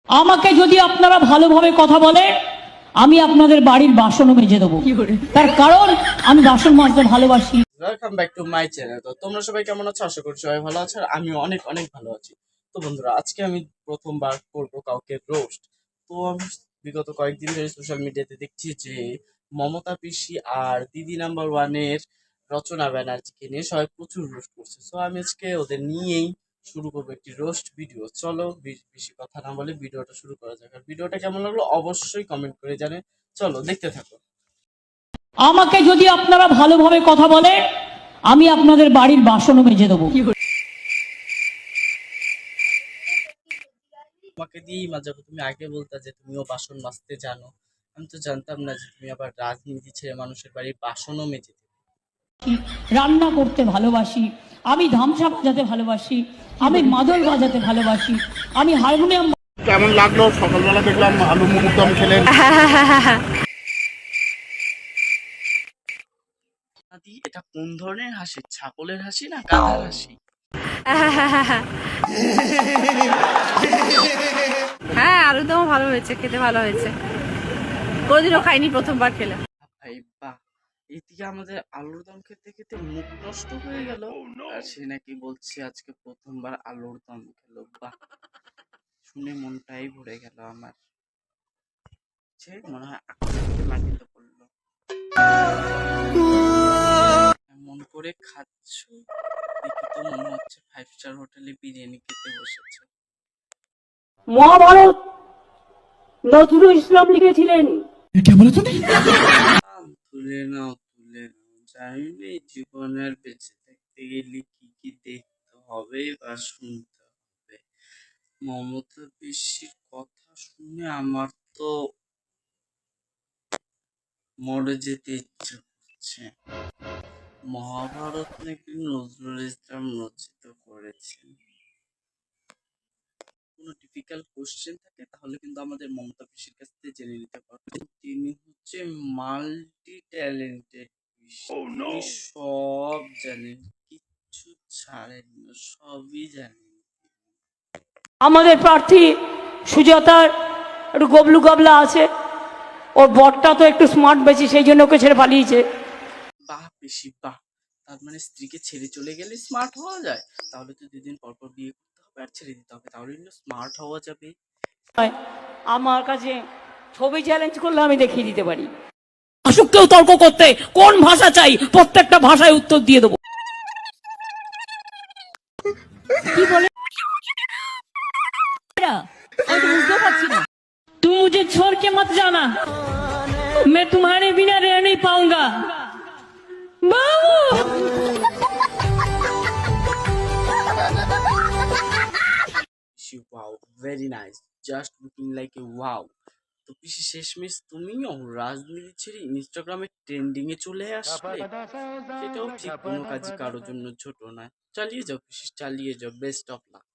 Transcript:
আমাকে যদি আপনারা ভালোভাবে কথা বলেন, আমি আপনাদের বাড়ির বাসনও মেজে দেবো। তার কারণ আমি বাসন মাজতে ভালোবাসি। Welcome back to my channel. তো তোমরা সবাই কেমন আছো? আশা করি সবাই ভালো আছো, আর আমি অনেক অনেক ভালো আছি। তো বন্ধুরা, আজকে আমি প্রথমবার করবো কাউকে রোস্ট। তো আমি বিগত কয়েকদিন ধরে সোশ্যাল মিডিয়াতে দেখছি যে মমতা পিসি আর দিদি নাম্বার ওয়ানের রচনা ব্যানার্জিকে নিয়ে সবাই প্রচুর রোস্ট করছে। সো আমি আজকে ওদের নিয়েই শুরু করবো একটি রোস্ট ভিডিও। চলো বেশি কথা না বলে ভিডিওটা শুরু করা যাক। আর ভিডিওটা কেমন লাগলো অবশ্যই কমেন্ট করে জানে। চলো দেখতে থাকো। আমাকে যদি আপনারা ভালোভাবে কথা বলেন, আমি আপনাদের বাড়ির বাসনও মেজে দেবো। তোমাকে দিয়েই মাজাবো। তুমি আগে বলতা যে তুমিও বাসন মাজতে জানো। আমি তো জানতাম না যে তুমি আবার রাজনীতি ছেড়ে মানুষের বাড়ির বাসনও মেজে দেবে। রান্না করতে ভালোবাসি, আমি ধামসা বাজাতে ভালোবাসি, আমি মাদল বাজাতে ভালোবাসি, আমি হারমোনিয়াম। কেমন লাগলো? সকালবেলা দেখলাম আলু মুগের দম খেলেন। দাদি, এটা কোন ধরনের হাসি? ছাগলের হাসি না গাধার হাসি? হ্যাঁ, আলুরদম ভালো হয়েছে, খেতে ভালো হয়েছে। কোনোদিনও খাইনি, প্রথমবার খেলাম। ভাই বাহ! এইদিকে আমাদের আলুর দম খেতে খেতে মুখ নষ্ট হয়ে গেল, আর সে নাকি বলছে আজকে প্রথমবার আলুর দম খেলো। বাহ! শুনে মনটাই ভরে গেল আমার। সে মনে হয় আকাশ থেকে মাটিতে পড়লো। এমন করে খাচ্ছ, দেখে তো মনে হচ্ছে 5 স্টার হোটেলে বিরিয়ানি খেতে বসেছে। মহাভারত নজরুল ইসলাম লিখেছিলেন। তুলে নাও, তুলে নাও, জানি না এই জীবনের বেঁচে থাকতে গেলে কি কি দেখতে হবে বা শুনতে হবে। মমতা পিসির কথা শুনে আমার তো মরে যেতে ইচ্ছে করছে। মহাভারত নাকি নজরুল ইসলাম রচিত করেছেন। কোনো ডিফিকাল্ট কোশ্চেন থাকে তাহলে কিন্তু আমাদের মমতা পিসির কাছ থেকে জেনে নিতে পারবেন। তিনি হচ্ছে মাল্টি ট্যালেন্টেড পিসি। তিনি সব জানেন, কিচ্ছু ছাড়েন না, সবই জানেন। আমাদের প্রার্থী সুজাতার একটু গবলু গাবলা আছে, ওর বরটা তো একটু স্মার্ট বেশি, সেই জন্য ওকে ছেড়ে পালিয়েছে। বাহ পিসি বাহ! তার মানে স্ত্রীকে ছেড়ে চলে গেলে স্মার্ট হওয়া যায়? তাহলে তো 2 দিন পর পর বিয়ে করতে হবে আর ছেড়ে দিতে হবে, তাহলে স্মার্ট হওয়া যাবে। আমার কাছে ছবি চ্যালেঞ্জ করলে আমি দেখিয়ে দিতে পারি। আসুককেও তর্ক করতে কোন ভাষা চাই, প্রত্যেকটা ভাষায় উত্তর দিয়ে দেবো। কি বলে আমি তো বুঝতে পারছি না। तुम मुझे छोड़ के मत जाना, मैं तुम्हारे बिना रह नहीं पाऊंगा बाबू। পিসি wow, very nice, just looking like a wow. তো পিসি শেষমেশ তুমিও রাজনীতি ছেড়ে ইনস্টাগ্রামে ট্রেন্ডিং এ চলে আসলে। সেটাও ঠিক, কোনো কাজই কারোর জন্য ছোট নয়। চালিয়ে যাও পিসি, চালিয়ে যাও, বেস্ট অফ লাক।